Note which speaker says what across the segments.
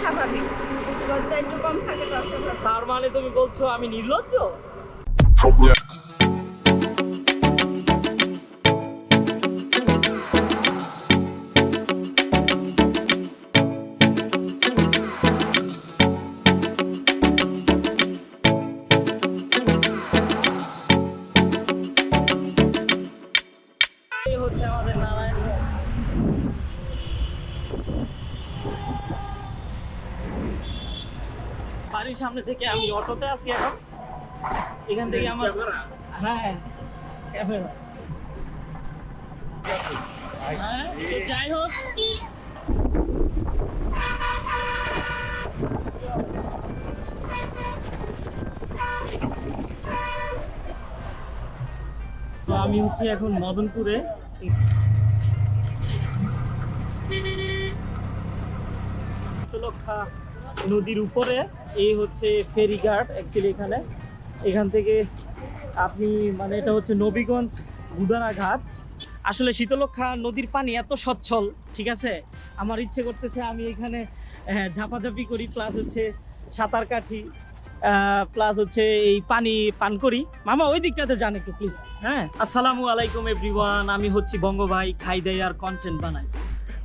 Speaker 1: স্বাভাবিক, লজ্জা একটু কম থাকে তো অস্বাভাবিক।
Speaker 2: তার মানে তুমি বলছো আমি নির্লজ্জ? এই হচ্ছে আমাদের নারায়ণগঞ্জ। বাড়ির সামনে থেকে আমি অটোতে আছি এখন। এখান থেকে আমার হ্যাঁ ক্যামেরা হ্যাঁ তো যাই হোক, তো আমি হচ্ছে এখন মদনপুরে। শীতলক্ষ্যা নদীর উপরে এই হচ্ছে ফেরিঘাট অ্যাকচুয়ালি। এখান থেকে আপনি মানে এটা হচ্ছে নবীগঞ্জ গুদারা ঘাট। আসলে শীতলক্ষ্যা নদীর পানি এত সচ্ছল, ঠিক আছে, আমার ইচ্ছে করতেছে আমি এখানে ঝাপাঝাপি করি, প্লাস হচ্ছে সাঁতার কাটি, প্লাস হচ্ছে এই পানি পান করি। মামা ওই দিকটাতে যান একটু প্লিজ। হ্যাঁ, আসসালামু আলাইকুম এভরিওয়ান, আমি হচ্ছি বঙ্গ ভাই, খাই দেয় আর কন্টেন্ট বানাই।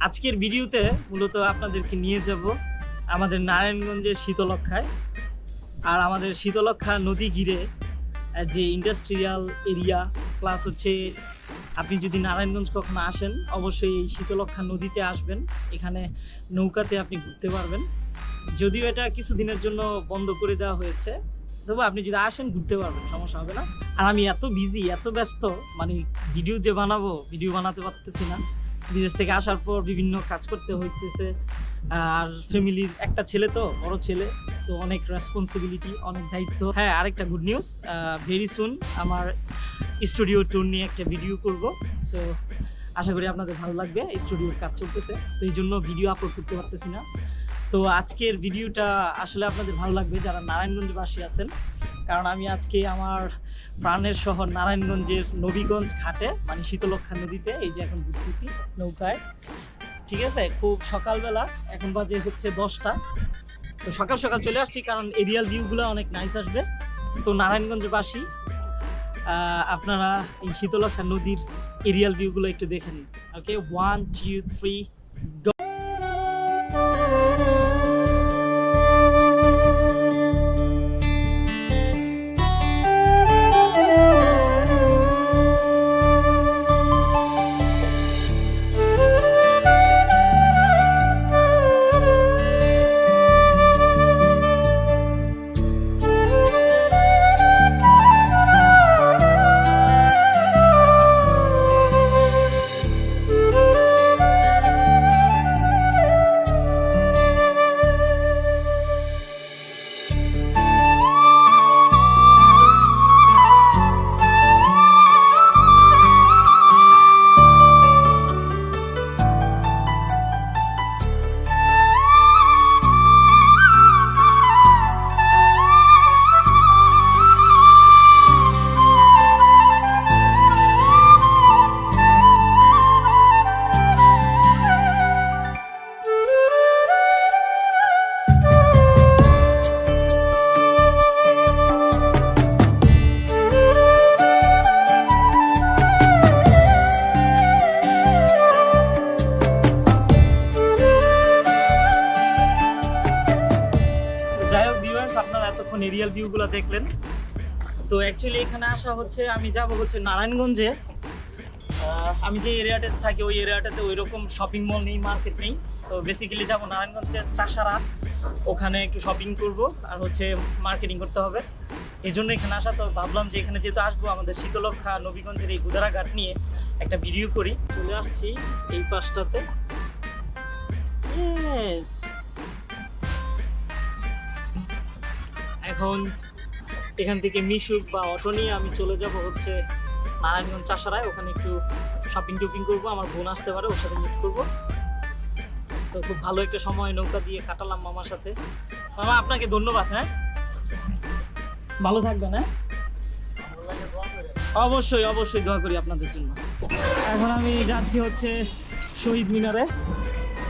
Speaker 2: আজকের ভিডিওতে মূলত আপনাদেরকে নিয়ে যাব আমাদের নারায়ণগঞ্জের শীতলক্ষ্যায়। আর আমাদের শীতলক্ষ্যা নদী ঘিরে যে ইন্ডাস্ট্রিয়াল এরিয়া, প্লাস হচ্ছে আপনি যদি নারায়ণগঞ্জ কখনো আসেন অবশ্যই এই শীতলক্ষ্যা নদীতে আসবেন। এখানে নৌকাতে আপনি ঘুরতে পারবেন, যদিও এটা কিছুদিনের জন্য বন্ধ করে দেওয়া হয়েছে, তবু আপনি যদি আসেন ঘুরতে পারবেন, সমস্যা হবে না। আর আমি এত বিজি, এত ব্যস্ত, মানে ভিডিও বানাতে পারতেছি না। বিদেশ থেকে আসার পর বিভিন্ন কাজ করতে হইতেছে, আর ফ্যামিলির একটা ছেলে, তো বড় ছেলে, তো অনেক রেসপন্সিবিলিটি, অনেক দায়িত্ব। হ্যাঁ, আরেকটা গুড নিউজ, ভেরি সুন আমার স্টুডিও ট্যুর নিয়ে একটা ভিডিও করব। সো আশা করি আপনাদের ভালো লাগবে। স্টুডিওর কাজ চলতেছে, তো এই জন্য ভিডিও আপলোড করতে পারতেছি না। তো আজকের ভিডিওটা আসলে আপনাদের ভালো লাগবে যারা নারায়ণগঞ্জবাসী আছেন, কারণ আমি আজকে আমার প্রাণের শহর নারায়ণগঞ্জের নবীগঞ্জ ঘাটে, মানে শীতলক্ষ্যা নদীতে, এই যে এখন ঘুরতেছি নৌকায়, ঠিক আছে। খুব সকালবেলা, এখন বাজে হচ্ছে 10টা। তো সকাল সকাল চলে আসছি কারণ এরিয়াল ভিউগুলো অনেক নাইস আসবে। তো নারায়ণগঞ্জবাসী আপনারা এই শীতলক্ষ্যা নদীর এরিয়াল ভিউগুলো একটু দেখে নিন। ওকে, 1 2 3 গো। আপনারা এতক্ষণ এরিয়াল ভিউগুলো দেখলেন। তো অ্যাকচুয়ালি এখানে আসা হচ্ছে, আমি যাব হচ্ছে নারায়ণগঞ্জে। আমি যে এরিয়াটাতে থাকি ওই এরিয়াটাতে ওই রকম শপিং মল নেই, মার্কেট নেই। তো বেসিক্যালি যাব নারায়ণগঞ্জের চাষারা, ওখানে একটু শপিং করব আর হচ্ছে মার্কেটিং করতে হবে, এই জন্য এখানে আসা। তো ভাবলাম যে এখানে যেহেতু আসবো, আমাদের শীতলক্ষ্যা নবীগঞ্জের এই গুদারা ঘাট নিয়ে একটা ভিডিও করি। চলে আসছি এই পাশটাতে। এখন এখান থেকে মিশুক বা অটো নিয়ে আমি চলে যাব হচ্ছে নারায়ণগঞ্জ চাষারায়, ওখানে একটু শপিং টপিং করবো। আমার বোন আসতে পারে, ওর সাথে মিট করবো। তো খুব ভালো একটা সময় নৌকা দিয়ে কাটালাম মামার সাথে। মামা আপনাকে ধন্যবাদ। হ্যাঁ, ভালো থাকবেন। হ্যাঁ, অবশ্যই অবশ্যই দোয়া করি আপনাদের জন্য। এখন আমি যাচ্ছি হচ্ছে শহীদ মিনারে,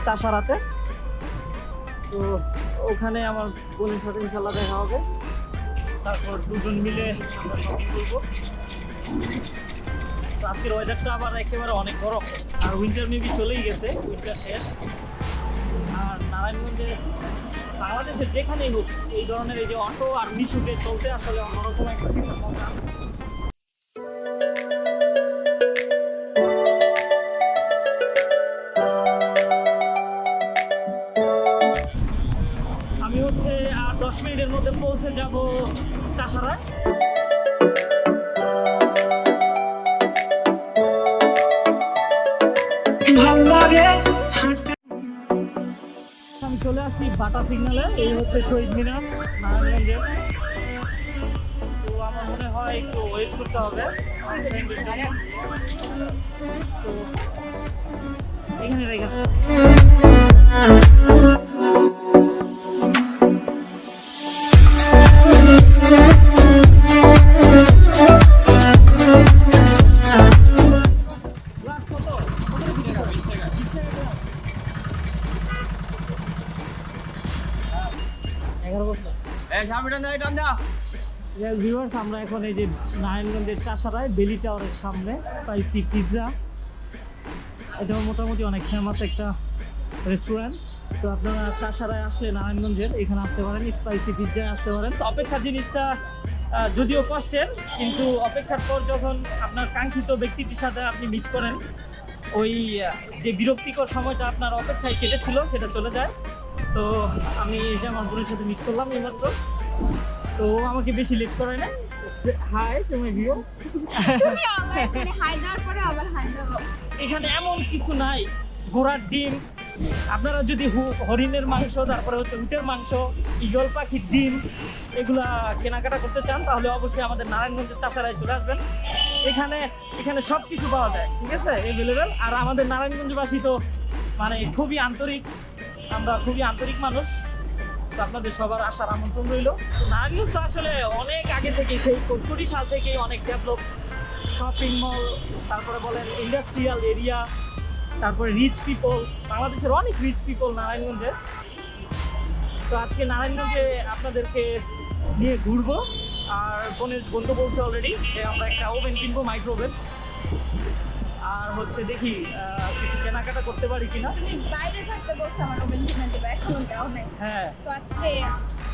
Speaker 2: চাষারাতে। তো ওখানে আমার বোনের সাথে ইনশাল্লাহ দেখা হবে, তারপর দুজন মিলে আমরা শপিং করবো। তো আজকের ওয়েদারটা আবার একেবারে অনেক গরম, আর উইন্টার মেবি চলেই গেছে, উইন্টার শেষ। আর নারায়ণগঞ্জে বাংলাদেশের যেখানেই হোক এই ধরনের এই যে অটো আর মিশুকে চলতে আসলে অন্যরকম একটা মজা। আমি হচ্ছে আর 10 মিনিটের মধ্যে পৌঁছে যাব চাষারায়। আমি চলে আসছি বাটা সিগন্যালে, এই হচ্ছে শহীদ মিনার নারায়ণগঞ্জে। তো আমার মনে হয় একটু ওয়েট করতে হবে ট্রেনের জন্য। তো এখানে রেখে ভিউয়ার্স, আমরা এখন এই যে নারায়ণগঞ্জের চাষারায় বেলি টাওয়ারের সামনে স্পাইসি পিৎজা। এটা মোটামুটি অনেক ফেমাস একটা রেস্টুরেন্ট। তো আপনারা চাষারায় আসলে নারায়ণগঞ্জের এখানে আসতে পারেন, স্পাইসি পিৎজায় আসতে পারেন। তো অপেক্ষার জিনিসটা যদিও কষ্টের, কিন্তু অপেক্ষার পর যখন আপনার কাঙ্ক্ষিত ব্যক্তিটির সাথে আপনি মিট করেন, ওই যে বিরক্তিকর সময়টা আপনার অপেক্ষায় কেটেছিল সেটা চলে যায়। তো আমি এই যে আমার বোনের সাথে মিট করলাম এইমাত্র, তো আমাকে বেশি লেট করে না। হাই, তুমি ভিউ।
Speaker 1: তুমি আমার হাই দেওয়ার পরে আবার হাই দাও।
Speaker 2: এখানে এমন কিছু নাই, ঘোড়ার ডিম, আপনারা যদি হরিণের মাংস, তারপরে হচ্ছে উটের মাংস, ঈগল পাখির ডিম এগুলা কেনাকাটা করতে চান তাহলে অবশ্যই আমাদের নারায়ণগঞ্জের চাষারায় চলে আসবেন। এখানে সব কিছু পাওয়া যায়, ঠিক আছে, অ্যাভেলেবেল। আর আমাদের নারায়ণগঞ্জবাসী তো মানে খুবই আন্তরিক, আমরা খুবই আন্তরিক মানুষ। তো আপনাদের সবার আসার আমন্ত্রণ রইল। নারায়ণগঞ্জ তো আসলে অনেক আগে থেকে, সেই 70 সাল থেকেই অনেক ডেভেলপ, শপিং মল, তারপরে বলেন ইন্ডাস্ট্রিয়াল এরিয়া, তারপরে রিচ পিপল, বাংলাদেশের অনেক রিচ পিপল নারায়ণগঞ্জে। তো আজকে নারায়ণগঞ্জে আপনাদেরকে নিয়ে ঘুরবো। আর বন্ধু বলছে অলরেডি যে আমরা একটা ওভেন কিনবো, মাইক্রো ওভেন। আর হচ্ছে দেখি কিছু কেনাকাটা করতে পারি কিনা।
Speaker 1: তুমি বাইরে থাকতে বলছো আমার ওভেন কিনে দেবে, এখনো দাও নাই।
Speaker 2: হ্যাঁ,
Speaker 1: তো আজকে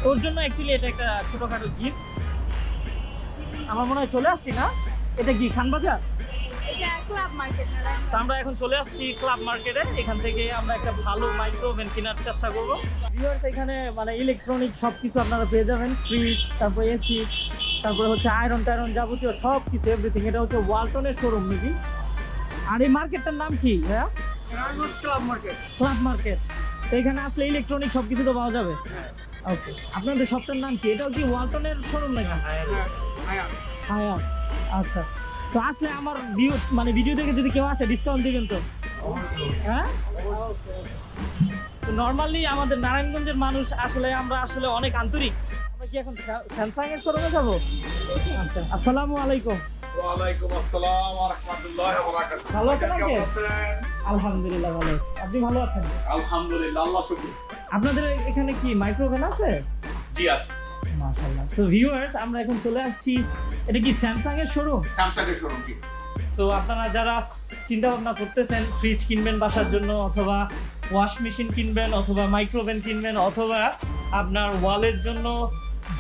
Speaker 2: ওর জন্য অ্যাকচুয়ালি এটা একটা ছোটখাটো গিফট। আমার মনে হয় চলে আসছি না, এটা কি খানবাজার?
Speaker 1: এটা ক্লাব মার্কেট না?
Speaker 2: তো আমরা এখন চলে আসছি ক্লাব মার্কেটে। এখান থেকে আমরা একটা ভালো মাইক্রো ওভেন কেনার চেষ্টা করবো। ভিউয়ার্স, এখানে মানে ইলেকট্রনিক সব কিছু আপনারা পেয়ে যাবেন, ফ্রিজ, তারপরে এসি, তারপরে হচ্ছে আয়রন টায়রন যাবতীয় সব কিছু, এভরিথিং। এটা হচ্ছে ওয়ালটনের শোরুম নাকি? আর এই মার্কেটটার নাম কি? হ্যাঁ,
Speaker 3: ক্লাব মার্কেট।
Speaker 2: Club market. তো এখানে আসলে ইলেকট্রনিক সব কিছু তো পাওয়া যাবে। ওকে, আপনাদের শপটার নাম কি? এটাও কি ওয়ালটনের শোরুম নাকি? হ্যাঁ, আচ্ছা। তো আসলে আমার ভিডিও দেখে যদি কেউ আসে ডিসকাউন্ট দিবেন তো? হ্যাঁ, তো নর্মালি আমাদের নারায়ণগঞ্জের মানুষ আসলে আমরা আসলে অনেক আন্তরিক। আমরা কি এখন স্যামসাং এর শোরুমে যাবো? আচ্ছা, আসসালামু আলাইকুম।
Speaker 3: ওয়ালাইকুম আসসালাম ওয়া রাহমাতুল্লাহি ওয়া বারাকাতুহু।
Speaker 2: ভালো আছেন আপনি?
Speaker 3: কেমন আছেন?
Speaker 2: আলহামদুলিল্লাহ ভালো আছি। আপনি ভালো আছেন?
Speaker 3: আলহামদুলিল্লাহ, আল্লাহ শুকর।
Speaker 2: আপনাদের এখানে কি মাইক্রোওভেন আছে?
Speaker 3: জি আছে।
Speaker 2: মাশাআল্লাহ। তো ভিউয়ার্স, আমরা এখন চলে আসছি, এটা কি স্যামসাং এর শোরুম?
Speaker 3: স্যামসাং এর শোরুম কি?
Speaker 2: সো আপনারা যারা চিন্তা ভাবনা করতেছেন ফ্রিজ কিনবেন বাসার জন্য, অথবা ওয়াশ মেশিন কিনবেন, অথবা মাইক্রোওভেন কিনবেন, অথবা আপনার ওয়ালের জন্য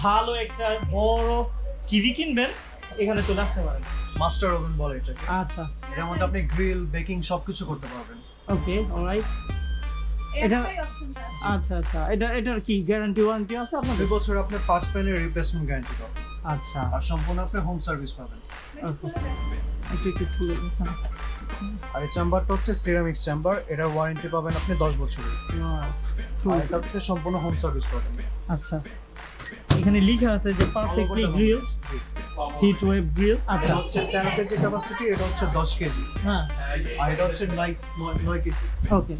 Speaker 2: ভালো একটা বড় টিভি কিনবেন, এখানে চলে আসতে পারেন।
Speaker 4: মাস্টার ওভেন বলে এটাকে।
Speaker 2: আচ্ছা,
Speaker 4: এর মধ্যে আপনি গ্রিল, বেকিং সবকিছু করতে পারবেন।
Speaker 2: ওকে, অলরাইট। এটা আচ্ছা আচ্ছা, এটার কি গ্যারান্টি ওয়ারেন্টি আছে আপনাদের?
Speaker 4: 2 বছর আপনার ফার্স্ট প্যানের রিপ্লেসমেন্ট গ্যারান্টি পাবেন।
Speaker 2: আচ্ছা,
Speaker 4: আর সম্পূর্ণ আপনি হোম সার্ভিস পাবেন।
Speaker 2: একটু খুলে দেখুন।
Speaker 4: আর এই চেম্বারটা হচ্ছে সিরামিক্স চেম্বার, এটার ওয়ারেন্টি পাবেন আপনি 10 বছরের। আর এটাতে সম্পূর্ণ হোম সার্ভিস পাবেন।
Speaker 2: আচ্ছা, এখানে লেখা আছে যে perfectly grill, heat wave grill.
Speaker 4: এটা
Speaker 2: আচ্ছা,
Speaker 4: হচ্ছে 13 কেজি ক্যাপাসিটি, এটা হচ্ছে 10 কেজি।
Speaker 2: হ্যাঁ,
Speaker 4: আর এটা হচ্ছে 9 কেজি।
Speaker 2: ওকে।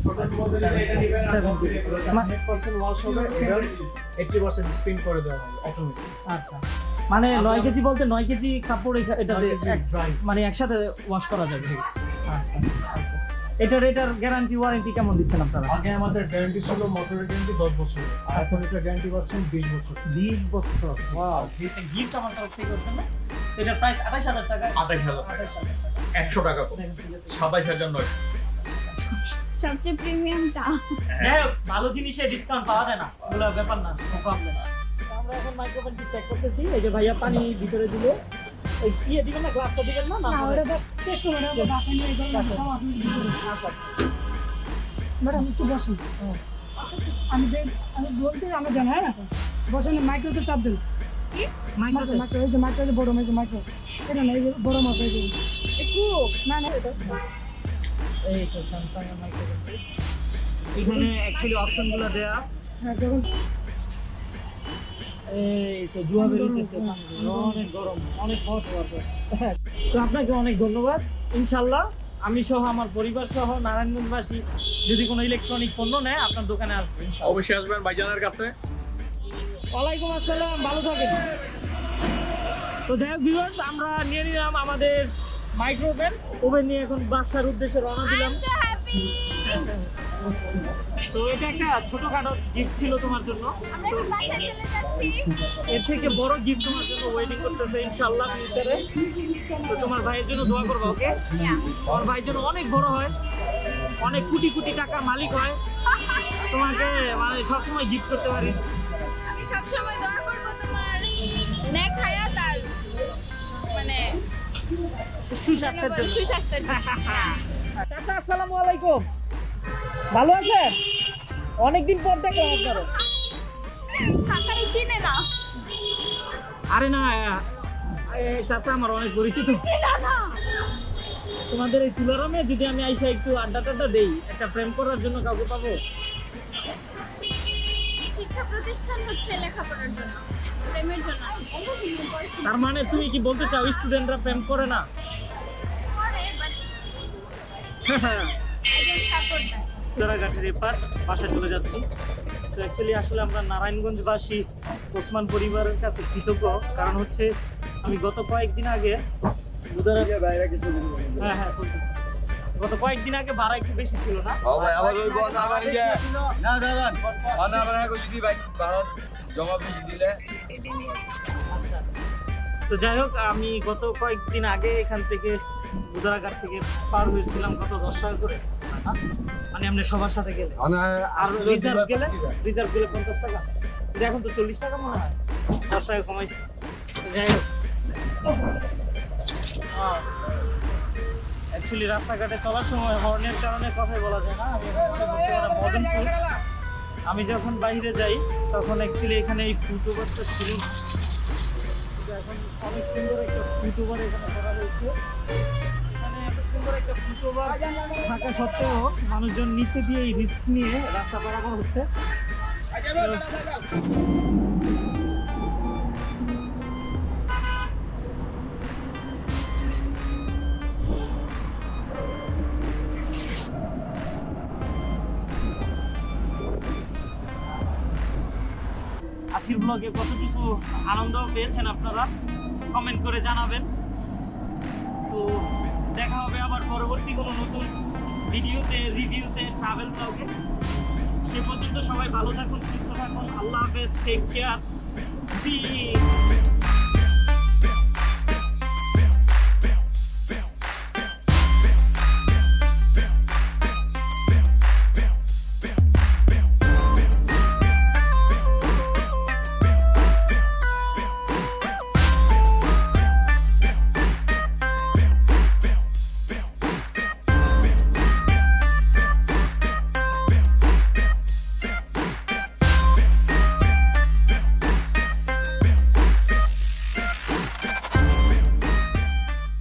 Speaker 4: 100% ওয়াশ হবে, এটার 80% স্পিন করে দেওয়া হবে অটোমেটিক।
Speaker 2: আচ্ছা, মানে 9 কেজি বলতে 9 কেজি কাপড় এটাতে
Speaker 4: 9 কেজি dry।
Speaker 2: মানে একসাথে ওয়াশ করা যাবে। আচ্ছা, এটার গ্যারান্টি ওয়ারেন্টি কেমন দিচ্ছেন আপনারা?
Speaker 4: আগে আমাদের গ্যারান্টি ছিল মোটরের গ্যারান্টি 10 বছর, আর এখন এটা গ্যারান্টি পাচ্ছেন 20 বছর।
Speaker 2: 20 বছর। ওয়াও, গিফট আমার তরফ থেকে করছেন না? এটার প্রাইস 28000 টাকা।
Speaker 3: 28000 টাকা, 100 টাকা কম, 27900।
Speaker 1: সবচেয়ে প্রিমিয়ামটা।
Speaker 2: যাই হোক, ভালো জিনিসে ডিসকাউন্ট পাওয়া যায় না, ওগুলো ব্যাপার না, নো প্রবলেম। আমরা এখন মাইক্রোফোনটি চেক করতেছি। এই যে ভাইয়া পানি ভিতরে দিল, এই কি দিবেন না, গ্লাসটা দিবেন না? না, ওটা জাস্ট টেস্ট করে নেব, বাসায় নিয়ে গেলে সব আপনি ভিতরে। আচ্ছা
Speaker 5: ম্যাডাম একটু বসুন। আমি বলতে আমি জানাই না বসেন, মাইক্রোতে চাপ দেন।
Speaker 1: কি
Speaker 5: মাইক্রো এই যে মাইক্রো, এই যে বড় এই যে মাইক্রো, এটা না, এই যে বড় মাছ, এই যে
Speaker 1: একটু
Speaker 5: না না এটা
Speaker 2: এই তো স্যামসাং এর মাইক্রোফোন। এখানে অ্যাকচুয়ালি অপশনগুলো দেয়া।
Speaker 5: হ্যাঁ, যখন
Speaker 2: এই তো ধোয়া বেরোতেছে, অনেক গরম, অনেক হট ওয়াটার। তো আপনাকে অনেক ধন্যবাদ। ইনশাল্লাহ আমি সহ আমার পরিবার সহ নারায়ণগঞ্জবাসী যদি কোনো ইলেকট্রনিক পণ্য নেয় আপনার দোকানে আসবে ইনশাল্লাহ।
Speaker 3: অবশ্যই আসবেন ভাইজানের কাছে।
Speaker 2: ওয়ালাইকুম আসসালাম, ভালো থাকেন। তো যাই হোক ভিউয়ার্স, আমরা নিয়ে নিলাম আমাদের মাইক্রোওভেন ওভেন নিয়ে এখন বাসার উদ্দেশ্যে রওনা দিলাম।
Speaker 1: তো হ্যাপি।
Speaker 2: তো এটা একটা ছোটখাটো গিফট ছিল তোমার জন্য।
Speaker 1: আমরা এখন বাসায় চলে যাচ্ছি।
Speaker 2: এর থেকে বড় গিফট তোমার জন্য ওয়েটিং করতেছে ইনশাআল্লাহ ফিউচারে। তো তোমার ভাইয়ের জন্য দোয়া করবা, ওকে? তোমার ভাই যেন অনেক বড় হয়, অনেক কোটি কোটি টাকার মালিক হয়, তোমাকে মানে সবসময় গিফট করতে পারি।
Speaker 1: আমি সবসময় দোয়া করবো তোমার নেক হায়াত আর মানে
Speaker 2: সুস্বাস্থ্যের জন্য।
Speaker 1: সুস্বাস্থ্যের জন্য।
Speaker 2: চাচা আসসালামু আলাইকুম, ভালো আছেন? অনেকদিন পর দেখলাম আপনারা।
Speaker 1: কাকাই চিনে না।
Speaker 2: আরে না, এই চাচা আমার অনেক পরিচিত।
Speaker 1: চিনা না।
Speaker 2: তোমাদের এই তুলারামে যদি আমি আইসা একটু আড্ডা টাড্ডা দেই, একটা প্রেম করার জন্য কাউকে পাবো?
Speaker 1: শিক্ষা প্রতিষ্ঠান হচ্ছে লেখাপড়ার জন্য, প্রেমের জন্য না।
Speaker 2: তার মানে তুমি কি বলতে চাও স্টুডেন্টরা প্রেম করে না?
Speaker 1: করে, but I don't support that.
Speaker 2: চোরাঘাটের এপার বাসায় চলে যাচ্ছি। তো অ্যাকচুয়ালি আসলে আমরা নারায়ণগঞ্জবাসী ওসমান পরিবারের কাছে কৃতজ্ঞ, কারণ হচ্ছে আমি গত কয়েকদিন আগে হ্যাঁ বলতেছি। গত কয়েকদিন আগে ভাড়া একটু বেশি ছিল না? আচ্ছা। তো যাই হোক, আমি গত কয়েকদিন আগে এখান থেকে বুদারাঘাট থেকে পার হয়েছিলাম কত 10 টাকা করে, মানে আপনি সবার সাথে গেলে। আর রিজার্ভ গেলে 50 টাকা, কিন্তু এখন তো 40 টাকা মনে হয়, 10 টাকা কমাইছে। তো যাই হোক, অ্যাকচুয়ালি রাস্তাঘাটে চলার সময় হর্নের কারণে কথাই বলা যায় না। আমি বর্তমানে মদনপুর। আমি যখন বাইরে যাই তখন অ্যাকচুয়ালি এখানে এই ফুটওভারটা ছিল না, কিন্তু এখন অনেক সুন্দর একটা ফুটওভার এখানে করা হয়েছে। এখানে এত সুন্দর একটা ফুটওভার থাকা সত্ত্বেও মানুষজন নিচে দিয়ে এই রিস্ক নিয়ে রাস্তা পারাপার হচ্ছে। আজকের ব্লগে কতটুকু আনন্দ পেয়েছেন আপনারা কমেন্ট করে জানাবেন। তো দেখা হবে আবার পরবর্তী কোনো নতুন ভিডিওতে, রিভিউতে, ট্রাভেল ব্লগে। সে পর্যন্ত সবাই ভালো থাকুন, সুস্থ থাকুন। আল্লাহ হাফেজ, টেক কেয়ার।